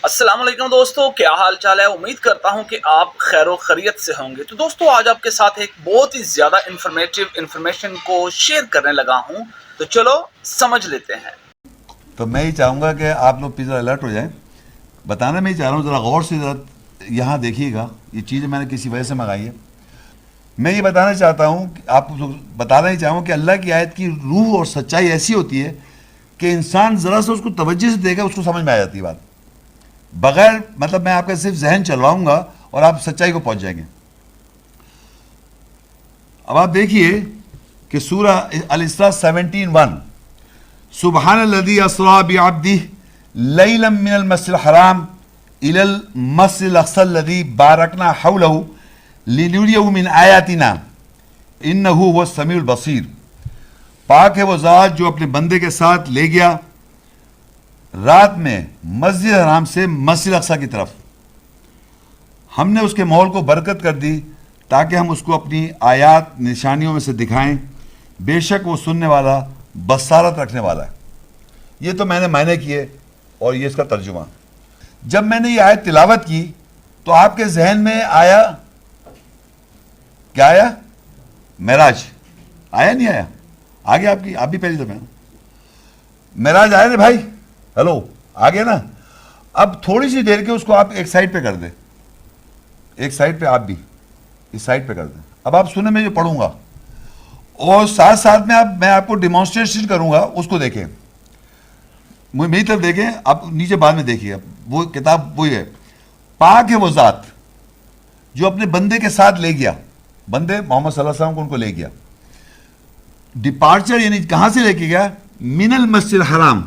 السلام علیکم دوستو، کیا حال چال ہے؟ امید کرتا ہوں کہ آپ خیر و خیریت سے ہوں گے۔ تو دوستو آج آپ کے ساتھ ایک بہت ہی زیادہ انفارمیشن کو شیئر کرنے لگا ہوں، تو چلو سمجھ لیتے ہیں۔ تو میں یہ چاہوں گا کہ آپ لوگ پیزا الرٹ ہو جائیں۔ بتانا میں یہ چاہ رہا ہوں، ذرا غور سے ذرا یہاں دیکھیے گا، یہ چیزیں میں نے کسی وجہ سے منگائی ہے۔ میں یہ بتانا چاہتا ہوں، آپ بتانا ہی چاہوں کہ اللہ کی آیت کی روح اور سچائی ایسی ہوتی ہے کہ انسان ذرا سا اس کو توجہ سے دیکھا اس کو سمجھ میں آ جاتی ہے بات، بغیر مطلب میں آپ کا صرف ذہن چلواؤں گا اور آپ سچائی کو پہنچ جائیں گے۔ اب آپ دیکھیے کہ سورہ الاسراء 17:1، سبحان الذی اسریٰ بعبدہ لیلا من المسجد الحرام الی المسجد الاقصی الذی بارکنا حولہ لنریہ من آیاتنا انہ هو السمیع البصیر۔ پاک ہے وہ ذات جو اپنے بندے کے ساتھ لے گیا رات میں مسجد حرام سے مسجد اقصی کی طرف، ہم نے اس کے ماحول کو برکت کر دی تاکہ ہم اس کو اپنی آیات نشانیوں میں سے دکھائیں، بے شک وہ سننے والا بصارت رکھنے والا ہے۔ یہ تو میں نے معنی کیے اور یہ اس کا ترجمہ۔ جب میں نے یہ آیت تلاوت کی تو آپ کے ذہن میں آیا کیا؟ آیا معراج، آیا نہیں آیا؟ آگے آپ بھی پہلی دفعہ معراج آیا نا بھائی، ہلو آ گیا نا؟ اب تھوڑی سی دیر کے اس کو آپ ایک سائڈ پہ کر دیں، ایک سائڈ پہ، آپ بھی اس سائڈ پہ کر دیں۔ اب آپ سنیں، میں جو پڑھوں گا اور ساتھ ساتھ میں آپ کو ڈیمانسٹریشن کروں گا، اس کو دیکھیں، میری طرف دیکھیں، آپ نیچے بعد میں دیکھیے۔ وہ کتاب وہی ہے، پاک ہے وہ ذات جو اپنے بندے کے ساتھ لے گیا، بندے محمد صلی اللہ علیہ وسلم کو ان کو لے گیا، ڈپارچر یعنی کہاں سے لے کے گیا؟ من المسجد الحرام،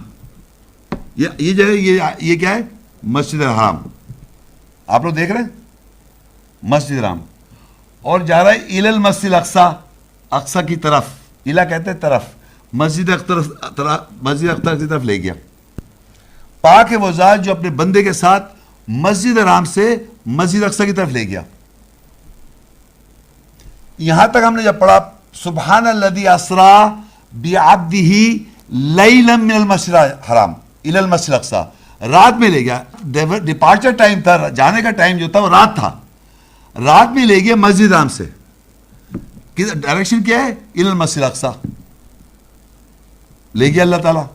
یہ جو ہے یہ کیا ہے؟ مسجد الحرام، آپ لوگ دیکھ رہے ہیں مسجد الحرام، اور جا رہا ہے الی المسجد الاقصی، اقصی کی طرف، الا کہتے ہیں طرف، مسجد اقصی کی طرف لے گیا۔ پاک ہے وہ ذات جو اپنے بندے کے ساتھ مسجد حرام سے مسجد اقصی کی طرف لے گیا۔ یہاں تک ہم نے جب پڑھا سبحان الذی اسریٰ بعبدہ لیلا من المسجد الحرام الی المسجد الاقصی، رات میں لے گیا، ڈپارچر ٹائم تھا، جانے کا ٹائم جو تھا وہ رات تھا، رات میں لے گیا مسجد حرام سے، ڈائریکشن کیا ہے؟ الی المسجد الاقصی لے گیا اللہ تعالیٰ۔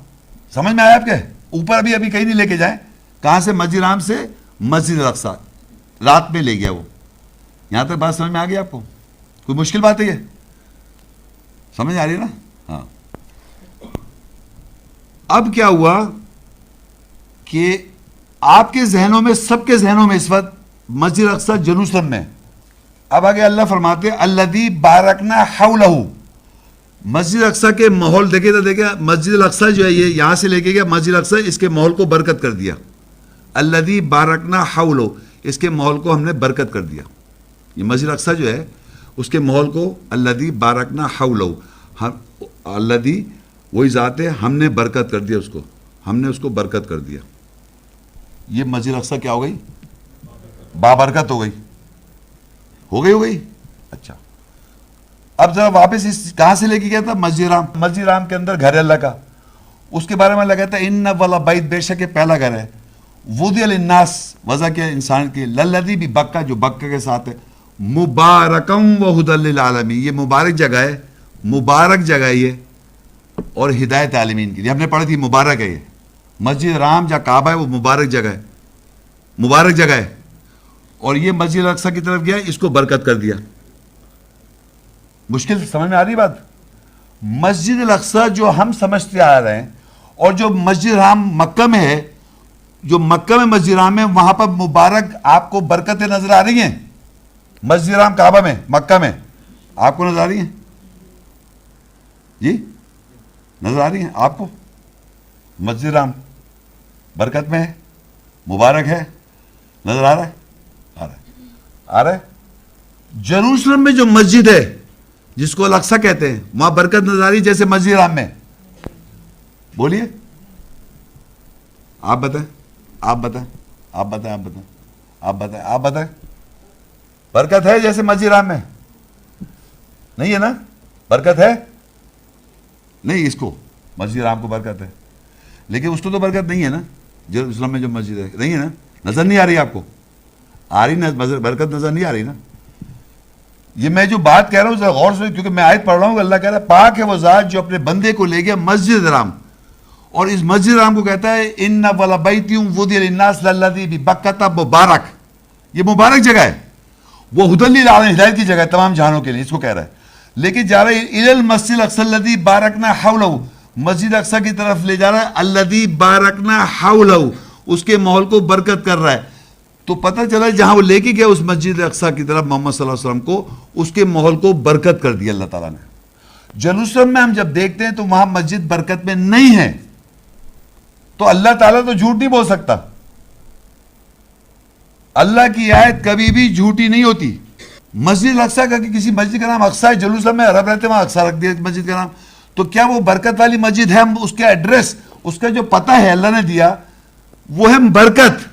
سمجھ میں آیا آپ کے؟ اوپر ابھی کہیں نہیں لے کے جائیں، کہاں سے؟ مسجد حرام سے مسجد الاقصی، رات میں لے گیا وہ۔ یہاں تک بات سمجھ میں آ گئی آپ کو؟ کوئی مشکل بات ہے یہ؟ سمجھ آ رہی ہے نا؟ ہاں۔ اب کیا ہوا کہ آپ کے ذہنوں میں، سب کے ذہنوں میں اس وقت مسجد اقصی یروشلم میں، اب آگے اللہ فرماتے ہیں الذی بارکنا حولہ، مسجد اقصی کے ماحول دیکھے تو دیکھے، مسجد الاقصی جو ہے یہ یہاں سے لے کے گیا مسجد اقصی، اس کے ماحول کو برکت کر دیا، الذی بارکنا حولہ، اس کے ماحول کو ہم نے برکت کر دیا۔ یہ مسجد اقصی جو ہے اس کے ماحول کو الذی بارکنا حولہ، الذی وہی ذات ہے، ہم نے برکت کر دیا اس کو، ہم نے اس کو برکت کر دیا۔ یہ مسجد اقصی کیا ہو گئی؟ بابرکت ہو گئی، ہو گئی۔ اچھا، اب ذرا واپس اس کہاں سے لے کے گیا تھا؟ مسجد حرام، مسجد حرام کے اندر گھر ہے اللہ کا، اس کے بارے میں اللہ کہتا ہے ان والا بیت، بے شک یہ پہلا گھر ہے، وضع للناس، وضع کیا انسان کے، للذی بھی بکہ، جو بکہ کے ساتھ ہے، مبارکم وہدی للعالمین، یہ مبارک جگہ ہے، مبارک جگہ ہے یہ، اور ہدایت عالمین کے لیے۔ ہم نے پڑھی تھی مبارک ہے یہ مسجد حرام، جہاں کعبہ ہے وہ مبارک جگہ ہے، مبارک جگہ ہے، اور یہ مسجد اقصی کی طرف گیا، اس کو برکت کر دیا۔ مشکل سمجھ میں آ رہی بات؟ مسجد الاقصی جو ہم سمجھتے آ رہے ہیں، اور جو مسجد حرام مکہ میں ہے، جو مکہ میں مسجد حرام ہے، وہاں پر مبارک آپ کو برکتیں نظر آ رہی ہیں؟ مسجد حرام کعبہ میں، مکہ میں آپ کو نظر آ رہی ہیں؟ جی نظر آ رہی ہیں آپ کو؟ مسجد حرام برکت میں ہے، مبارک ہے، نظر آ رہا ہے؟ آ رہا ہے۔ یروشلم میں جو مسجد ہے جس کو الاقصی کہتے ہیں، وہاں برکت نظر آ رہی جیسے مسجد حرام میں؟ بولیے، آپ بتائیں، آپ بتائیں، آپ بتائیں، آپ بتائیں، آپ بتائیں، آپ بتائیں، برکت ہے جیسے مسجد حرام میں؟ نہیں ہے نا؟ برکت ہے نہیں، اس کو مسجد حرام کو برکت ہے، لیکن اس کو تو برکت نہیں ہے نا، یروشلم میں جو مسجد ہے، نہیں ہے نا؟ نظر نہیں آ رہی آپ کو؟ آ رہی نا برکت، نظر نہیں آ رہی نا؟ یہ میں جو بات کہہ رہا ہوں ذرا غور سے، کیونکہ میں آیت پڑھ رہا ہوں کہ اللہ کہہ رہا ہے پاک ہے وہ ذات جو اپنے بندے کو لے گیا مسجد حرام، اور اس مسجد حرام کو کہتا ہے ان اول بیت وضع للناس للذی ببکۃ مبارک، یہ مبارک جگہ ہے، وہ ہدی للعالمین، ہدایت کی جگہ ہے تمام جہانوں کے لیے، اس کو کہہ رہا ہے. لیکن جا رہا ہے الی المسجد الاقصی الذی بارکنا حولہ، مسجد اقصی کی طرف لے جا رہا ہے، الذی بارکنا حولہ، اس کے ماحول کو برکت کر رہا ہے. تو پتہ چلا جہاں وہ لے کے گیا اس مسجد اقصی کی طرف محمد صلی اللہ علیہ وسلم کو، اس کے ماحول کو برکت کر دیا اللہ تعالیٰ نے. جیروسلم میں ہم جب دیکھتے ہیں تو وہاں مسجد برکت میں نہیں ہے، تو اللہ تعالیٰ تو جھوٹ نہیں بول سکتا. اللہ کی آیت کبھی بھی جھوٹی نہیں ہوتی. مسجد اقصی کا کسی مسجد کا نام اقصی ہے، جیروسلم میں عرب رہتے وہاں اقصی رکھ دیا مسجد کا نام، تو کیا وہ برکت والی مسجد ہے؟ اس کا ایڈریس، اس کا جو پتہ ہے اللہ نے دیا وہ ہے برکت.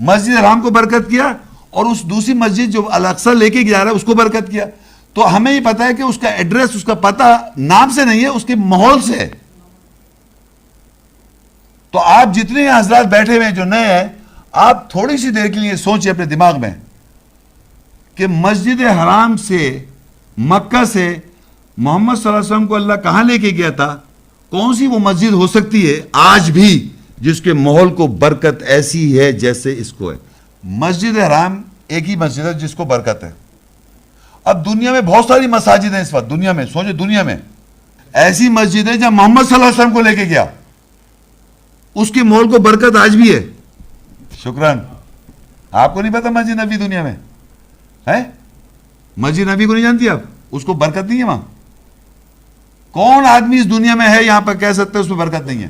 مسجد حرام کو برکت کیا، اور اس دوسری مسجد جو الاقصی لے کے جا رہا ہے اس کو برکت کیا. تو ہمیں یہ پتہ ہے کہ اس کا ایڈریس، اس کا پتہ نام سے نہیں ہے، اس کے ماحول سے ہے. تو آپ جتنے حضرات بیٹھے ہوئے ہیں جو نئے ہیں، آپ تھوڑی سی دیر کے لیے سوچیں اپنے دماغ میں کہ مسجد حرام سے، مکہ سے محمد صلی اللہ علیہ وسلم کو اللہ کہاں لے کے گیا تھا؟ کون سی وہ مسجد ہو سکتی ہے آج بھی جس کے ماحول کو برکت ایسی ہے جیسے اس کو ہے؟ مسجد حرام ایک ہی مسجد ہے جس کو برکت ہے. اب دنیا میں بہت ساری مساجد ہیں اس وقت، دنیا میں سوچے، دنیا میں ایسی مسجد ہے جہاں محمد صلی اللہ علیہ وسلم کو لے کے گیا، اس کے ماحول کو برکت آج بھی ہے. شکران. آپ کو نہیں پتا مسجد نبی دنیا میں ہے؟ مسجد نبی کو نہیں جانتی آپ؟ اس کو برکت نہیں ہے وہاں. کون آدمی اس دنیا میں ہے یہاں پر کہہ سکتے اس میں برکت نہیں ہے؟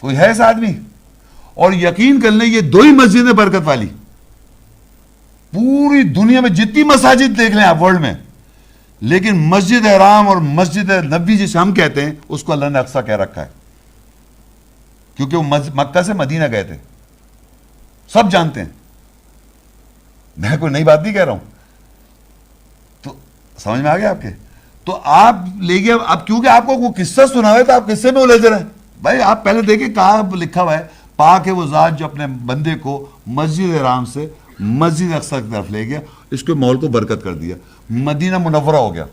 کوئی ہے ایسا آدمی؟ اور یقین کر لیں یہ دو ہی مسجد ہے برکت والی. پوری دنیا میں جتنی مساجد دیکھ لیں آپ ورلڈ میں، لیکن مسجد حرام اور مسجد نبی جسے ہم کہتے ہیں اس کو اللہ نے اقصی کہہ رکھا ہے، کیونکہ وہ مکہ سے مدینہ گئے تھے. سب جانتے ہیں، میں کوئی نئی بات نہیں کہہ رہا ہوں. تو سمجھ میں آ گیا آپ کے؟ تو آپ لے گئے. اب کیونکہ آپ کو وہ قصہ سنا ہوا ہے تو آپ قصے میں الجھ رہے ہیں. بھائی آپ پہلے دیکھیں کہاں لکھا ہوا ہے پاک ہے وہ ذات جو اپنے بندے کو مسجد حرام سے مسجد اقصی کی طرف لے گیا، اس کے ماحول کو برکت کر دیا. مدینہ منورہ ہو گیا،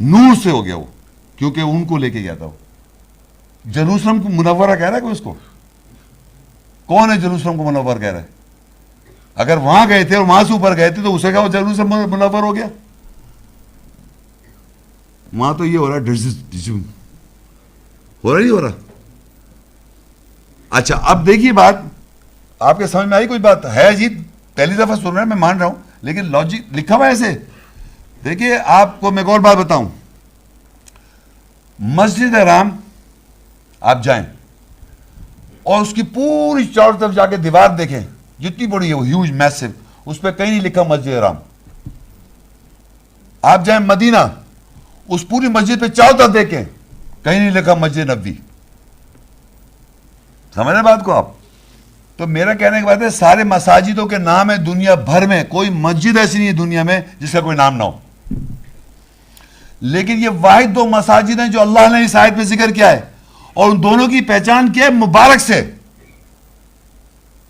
نور سے ہو گیا وہ، کیونکہ ان کو لے کے گیا تھا. وہ جیروسلم کو منورہ کہہ رہا ہے کوئی؟ اس کو کون ہے جیروسلم کو منور کہہ رہا ہے؟ اگر وہاں گئے تھے اور وہاں سے اوپر گئے تھے تو اسے کہا وہ جیروسلم منور ہو گیا. وہاں تو یہ ہو رہا ہے، ہو رہا نہیں ہو رہا. اچھا اب دیکھیے بات آپ کے سمجھ میں آئی؟ کوئی بات ہے جی، پہلی دفعہ سن رہے ہیں میں مان رہا ہوں، لیکن لاجک لکھا ہوا ہے ایسے. دیکھیے آپ کو میں ایک اور بات بتاؤں. مسجد حرام آپ جائیں اور اس کی پوری چاروں طرف جا کے دیوار دیکھیں، جتنی بڑی ہے وہ ہیوج میسو، اس پہ کہیں نہیں لکھا مسجد حرام. آپ جائیں مدینہ، اس پوری مسجد پہ چاروں طرف دیکھیں، کہیں نہیں لکھا مسجد نبوی. سمجھ رہے بات کو آپ؟ تو میرا کہنے کی بات ہے سارے مساجدوں کے نام ہے دنیا بھر میں، کوئی مسجد ایسی نہیں ہے دنیا میں جس کا کوئی نام نہ ہو. لیکن یہ واحد دو مساجد ہیں جو اللہ نے اس آیت میں ذکر کیا ہے، اور ان دونوں کی پہچان کیا ہے؟ مبارک سے.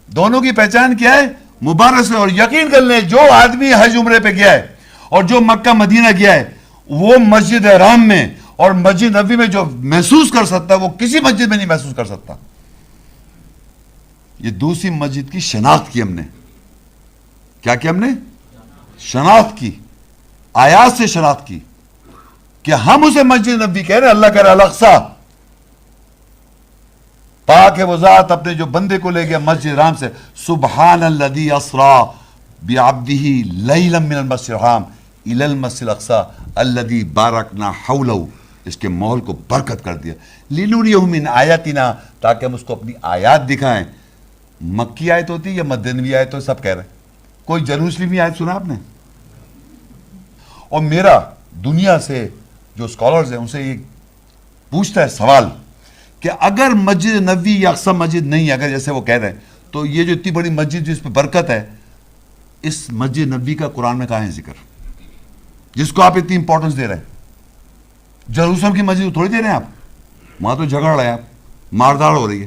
دونوں کی پہچان کیا ہے؟ مبارک سے. اور یقین کر لیں جو آدمی حج عمرے پہ گیا ہے اور جو مکہ مدینہ گیا ہے، وہ مسجد حرام میں اور مسجد نبوی میں جو محسوس کر سکتا ہے وہ کسی مسجد میں نہیں محسوس کر سکتا. یہ دوسری مسجد کی شناخت کی ہم نے. کیا کیا ہم نے؟ شناخت کی، آیات سے شناخت کی کہ ہم اسے مسجد نبوی کہہ رہے ہیں. اللہ کہہ رہا ہے الاقصی، پاک ہے وہ ذات اپنے جو بندے کو لے گیا مسجد حرام سے. سبحان الذی اسری بعبدہ لیلا من المسجد الحرام الی المسجد الاقصی الذی بارکنا حولہ، اس کے ماحول کو برکت کر دیا. لنریہ من آیاتنا، تاکہ ہم اس کو اپنی آیات دکھائیں. مکی آیت ہوتی ہے یا مدنوی آیت ہوتی؟ سب کہہ رہے ہیں. کوئی جیروسلمی آیت سنا آپ نے؟ اور میرا دنیا سے جو اسکالرز ہیں ان سے یہ پوچھتا ہے سوال کہ اگر مسجد نبوی یا اقصی مسجد نہیں ہے، اگر جیسے وہ کہہ رہے ہیں، تو یہ جو اتنی بڑی مسجد جس پہ برکت ہے، اس مسجد نبوی کا قرآن میں کہاں ہے ذکر جس کو آپ اتنی امپورٹنس دے رہے ہیں؟ جیروسلم کی مسجد تھوڑی دے رہے ہیں آپ، وہاں تو جھگڑ رہے ہیں آپ، مارداڑ ہو رہی ہے.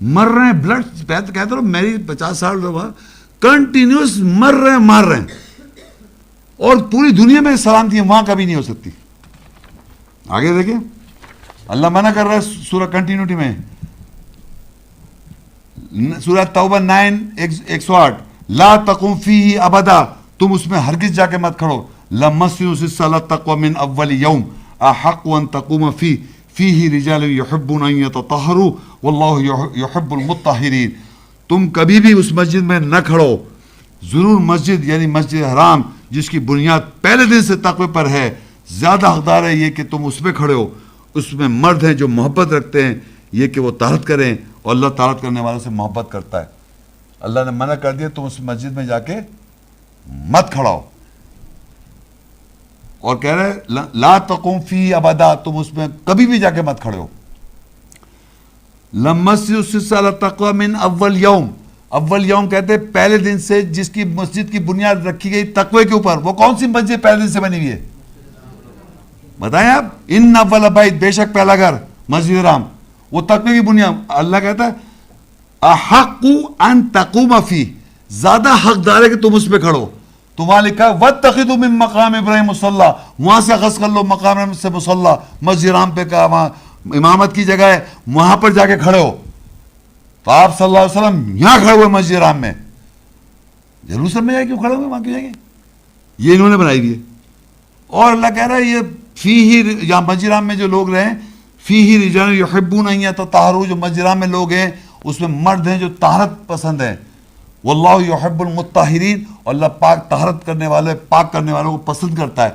مر رہے ہیں, بلڈ کہتے رہو, میری 50 سال ہوا کنٹینیوس مر رہے ہیں, اور پوری دنیا میں سلامتی وہاں کبھی نہیں ہو سکتی. آگے دیکھیں اللہ منع کر رہا ہے سورہ کنٹینیوٹی میں, سورہ توبہ 9:108, لا تقم فیہ ابدا, تم اس میں ہرگز جا کے مت کھڑو. لمسجد اسس علی التقوی من اول یوم احق ان تقوم فیہ رجال یحبون ان یتطہروا واللہ یحب المطہرین. تم کبھی بھی اس مسجد میں نہ کھڑو, ضرور مسجد یعنی مسجد حرام جس کی بنیاد پہلے دن سے تقوی پر ہے, زیادہ حقدار ہے یہ کہ تم اس میں کھڑے ہو. اس میں مرد ہیں جو محبت رکھتے ہیں یہ کہ وہ طاعت کریں, اور اللہ طاعت کرنے والوں سے محبت کرتا ہے. اللہ نے منع کر دیا تم اس مسجد میں جا کے مت کھڑا ہو, اور کہہ رہے لا تقم فی ابدا, تم اس میں کبھی بھی جا کے مت کھڑے ہو. لمسجد اسس علی التقوی من اول یوم, اول یوم کہتے ہیں پہلے دن سے جس کی مسجد کی بنیاد رکھی گئی تقوی کے اوپر. وہ کون سی مسجد پہلے دن سے بنی ہوئی ہے بتائیں آپ؟ ان اول بیت, بے شک پہلا گھر مسجد حرام, وہ تقوی کی بنیاد. اللہ کہتا ہے احق ان تقوم فی, زیادہ حقدار ہے کہ تم اس پہ کھڑو. تو وہاں لکھا ہے واتخذوا من مقام ابراہیم مصلی, وہاں سے اخذ کر لو مقام ابراہیم سے مصلی. مسجد حرام پہ کہا وہاں امامت کی جگہ ہے, وہاں پر جا کے کھڑے ہو. تو آپ صلی اللہ علیہ وسلم یہاں کھڑے ہوئے مسجد حرام میں, یروشلم میں جا کے کیوں کھڑے ہوئے, وہاں کیوں جائیں گے؟ یہ انہوں نے بنائی ہوئی ہے. اور اللہ کہہ رہا ہے یہ فیہ, یا مسجد حرام میں جو لوگ رہیں, فیہ رجال یحبون ان یتطہروا, جو مسجد حرام میں لوگ ہیں اس میں مرد ہیں جو طہارت پسند ہیں. واللہ یحب المطہرین, اور اللہ پاک طہارت کرنے والے, پاک کرنے والوں کو پسند کرتا ہے.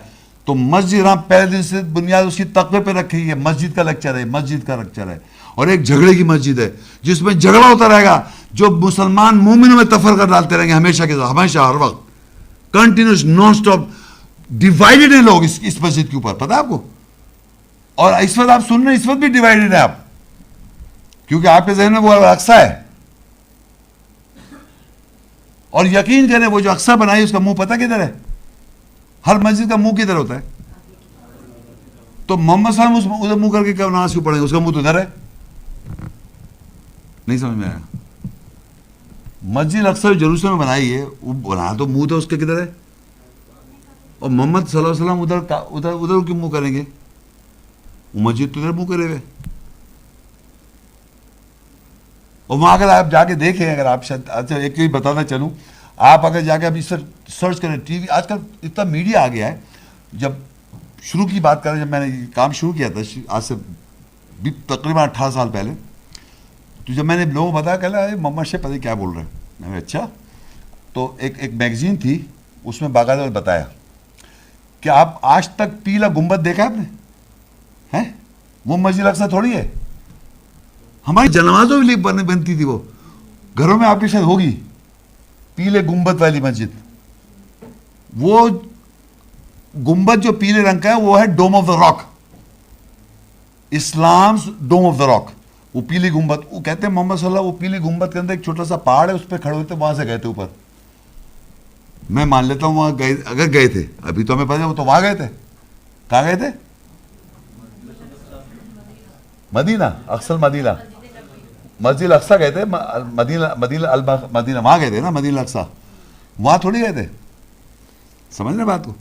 تو مسجد حرام پہلے دن سے بنیاد اس کی تقوی پہ رکھی ہے. مسجد کا لیکچر ہے, مسجد کا لیکچر ہے. اور ایک جھگڑے کی مسجد ہے جس میں جھگڑا ہوتا رہے گا, جو مسلمان مومنوں میں تفرقہ ڈالتے رہیں گے ہمیشہ کے ساتھ, ہمیشہ ہر وقت کنٹینیوس نان سٹاپ ڈیوائیڈڈ ہیں لوگ اس مسجد کے اوپر, پتہ ہے آپ کو. اور اس وقت آپ سن رہے ہیں, اس وقت بھی ڈیوائیڈڈ ہیں آپ, کیونکہ آپ کے ذہن میں وہ اقصیٰ ہے. اور یقین کریں وہ جو اقصیٰ بنائی اس کا منہ پتہ کدھر ہے؟ ہر مسجد کا منہ کدھر ہوتا ہے؟ تو محمد صلی اللہ علیہ وسلم ادھر منہ کر کے کیا نماز کیوں پڑھیں گے؟ اس کا منہ تو ادھر ہے. نہیں سمجھ میں آیا؟ مسجد اقصیٰ یروشلم میں بنائی ہے, وہ بنا تو منہ تو اس کے کدھر ہے, اور محمد صلی اللہ علیہ وسلم ادھر کیوں منہ کریں گے؟ وہ مسجد تو ادھر منہ کرے ہوئے. اور وہاں اگر آپ جا کے دیکھیں, اگر آپ اچھا ایک بھی بتانا چلوں, آپ اگر جا کے ابھی سرچ کریں ٹی وی, آج کل اتنا میڈیا آ گیا ہے. جب شروع کی بات کریں, جب میں نے یہ کام شروع کیا تھا آج سے تقریباً 18 سال پہلے, تو جب میں نے لوگوں کو بتایا کہ محمد شیخ پتہ کیا بول رہے ہیں, میں نے اچھا. تو ایک میگزین تھی, اس میں باقاعدہ بتایا کہ آپ آج تک پیلا گنبد دیکھا آپ نے ہیں؟ وہ مسجد اقصیٰ تھوڑی ہے. ہماری جنازوں بھی بنتی تھی, وہ گھروں میں آپ کے شاید ہوگی پیلے گنبد والی مسجد. وہ گنبد جو پیلے رنگ کا ہے وہ ہے ڈوم آف دا راک, اسلام ڈوم آف دا راک. وہ پیلی گنبد, وہ کہتے ہیں محمد صلی اللہ, وہ پیلی گنبد کے اندر ایک چھوٹا سا پہاڑ ہے, اس پہ کھڑے ہوئے تھے, وہاں سے گئے تھے اوپر. میں مان لیتا ہوں وہاں گئے, اگر گئے تھے, ابھی تو ہمیں پتہ ہے وہ تو وہاں گئے تھے. کہاں گئے تھے؟ مدینہ, اکثر مدینہ, مسجد اقصیٰ گئے تھے, مدینہ وہاں گئے تھے نا, مدینہ اقصیٰ وہاں تھوڑی گئے تھے. سمجھ رہے بات کو؟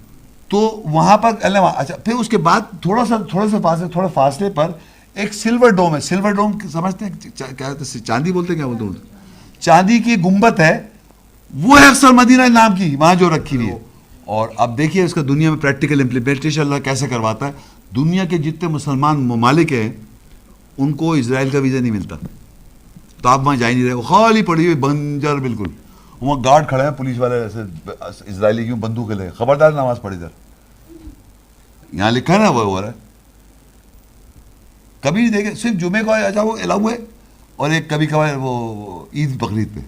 تو وہاں پر اچھا, پھر اس کے بعد تھوڑے فاصلے پر ایک سلور ڈوم ہے. سلور ڈوم سمجھتے ہیں کیا ہوتا ہے؟ چاندی بولتے ہیں, کیا بولتے ہیں؟ چاندی کی گنبد ہے, وہ ہے اکثر مدینہ نام کی, وہاں جو رکھی ہوئی ہے. اور اب دیکھیے اس کا دنیا میں پریکٹیکل امپلیمنٹیشن اللہ کیسے کرواتا ہے. دنیا کے جتنے مسلمان ممالک ہیں ان کو اسرائیل کا ویزا نہیں ملتا, تو آپ وہاں جا ہی نہیں رہے. وہ خالی پڑی ہوئی بنجر بالکل, وہاں گارڈ کھڑے ہیں پولیس والے ایسے اسرائیلی کیوں بندوق لے, خبردار نماز پڑھی ادھر. یہاں لکھا ہے نا وہ ہو رہا ہے. کبھی نہیں دیکھے, صرف جمعے کو اچھا وہ الاؤ ہے, اور ایک کبھی کبھار وہ عید بقرعید پہ,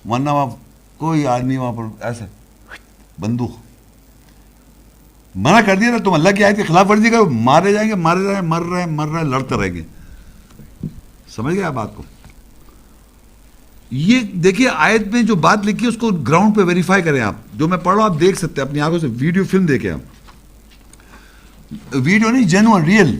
ورنہ وہاں کوئی آدمی وہاں پر ایسے بندوق. منع کر دیا نا, تم اللہ کی آیت کی خلاف ورزی کرو, مارے جائیں گے, مر رہے لڑتے رہیں گے. سمجھ گئے آپ بات کو؟ یہ دیکھیے آیت میں جو بات لکھی ہے اس کو گراؤنڈ پہ ویریفائی کریں آپ. جو میں پڑھ رہا ہوں آپ دیکھ سکتے ہیں اپنی آنکھوں سے, ویڈیو فلم دیکھیں آپ, ویڈیو نہیں, جینوئن ریئل.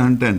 and 10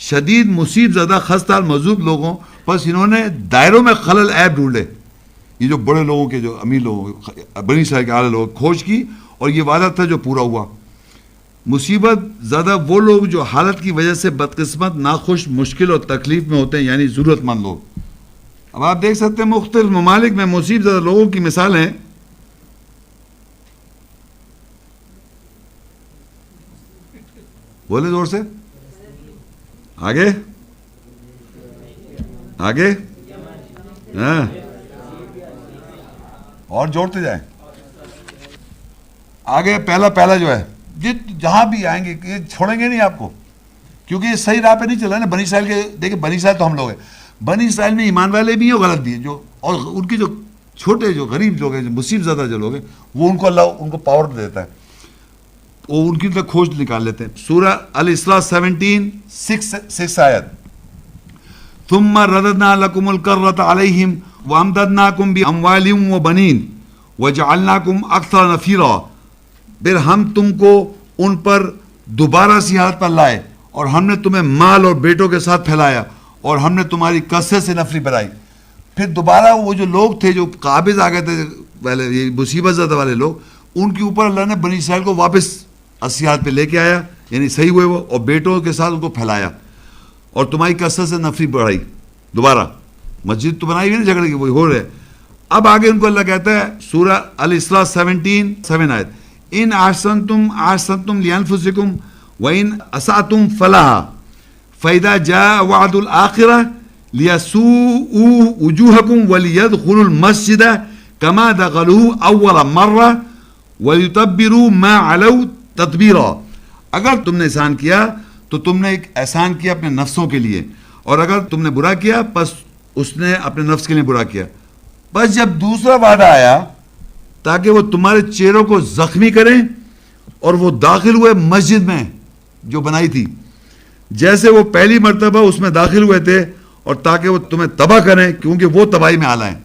شدید مصیب زدہ خستہ حال مذوب لوگوں، بس انہوں نے دائروں میں خلل عیب ڈھونڈے. یہ جو بڑے لوگوں کے، جو امیر لوگوں، بنی اسرائیل کے اعلیٰ لوگ کھوج کی، اور یہ وعدہ تھا جو پورا ہوا. مصیبت زدہ وہ لوگ جو حالت کی وجہ سے بدقسمت، ناخوش، مشکل اور تکلیف میں ہوتے ہیں، یعنی ضرورت مند لوگ. اب آپ دیکھ سکتے ہیں مختلف ممالک میں مصیبت زدہ لوگوں کی مثالیں. بولے زور سے، آگے آگے، ہاں اور جوڑتے جائیں آگے. پہلا جو ہے، جہاں بھی آئیں گے یہ چھوڑیں گے نہیں آپ کو، کیونکہ یہ صحیح راہ پہ نہیں چل رہا نا. بنی اسرائیل کے دیکھیں، بنی اسرائیل تو ہم لوگ ہیں. بنی اسرائیل میں ایمان والے بھی ہیں اور غلط بھی ہیں، جو اور ان کی جو چھوٹے جو غریب لوگ ہیں، جو مصیبت زدہ جو لوگ ہیں، وہ ان کو اللہ ان کو پاور دیتا ہے، وہ ان کی طرح کھوج نکال لیتے ہیں. سورہ الاسراء 17:6 آیت. ثم رددنا لكم الكرة عليهم وامددناكم باموال وبنين وجعلناكم اكثر نفيرا. پھر ہم تم کو ان پر دوبارہ سی حالت پر لائے، اور ہم نے تمہیں مال اور بیٹوں کے ساتھ پھیلایا، اور ہم نے تمہاری کثرت سے نفری بڑھائی. پھر دوبارہ وہ جو لوگ تھے جو قابض آ گئے تھے پہلے، یہ مصیبت زدہ والے لوگ، ان کے اوپر اللہ نے بنی اسرائیل کو واپس اصلی حالت پہ لے کے آیا، یعنی صحیح ہوئے وہ، اور بیٹوں کے ساتھ ان کو پھیلایا، اور تمہاری کثرت سے نفری بڑھائی. دوبارہ مسجد تو بنائی ہوئی نا جھگڑے کی، وہی ہو رہے. اب آگے ان کو اللہ کہتا ہے سورہ الاسراء 17:7 آیت. ان احسنتم احسنتم لانفسکم وان اسأتم فلہا فاذا جاء وعد الآخرہ لیسوءوا وجوہکم ولیدخلوا المسجد کما دخلوہ اول مرہ ولیتبروا ما علوا تتبیرا. اگر تم نے احسان کیا تو تم نے ایک احسان کیا اپنے نفسوں کے لیے، اور اگر تم نے برا کیا پس اس نے اپنے نفس کے لیے برا کیا. بس جب دوسرا وعدہ آیا تاکہ وہ تمہارے چہروں کو زخمی کریں، اور وہ داخل ہوئے مسجد میں جو بنائی تھی، جیسے وہ پہلی مرتبہ اس میں داخل ہوئے تھے، اور تاکہ وہ تمہیں تباہ کریں، کیونکہ وہ تباہی میں آلہ ہیں،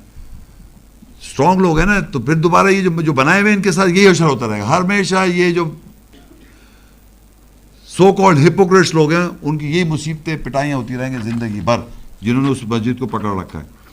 اسٹرانگ لوگ ہیں نا. تو پھر دوبارہ یہ جو بنائے ہوئے ان کے ساتھ یہی اشر ہوتا رہے گا ہمیشہ. یہ جو سو کالڈ ہپوکریٹس لوگ ہیں، ان کی یہی مصیبتیں پٹائیاں ہوتی رہیں گی زندگی بھر، جنہوں نے اس مسجد کو پکڑ رکھا ہے.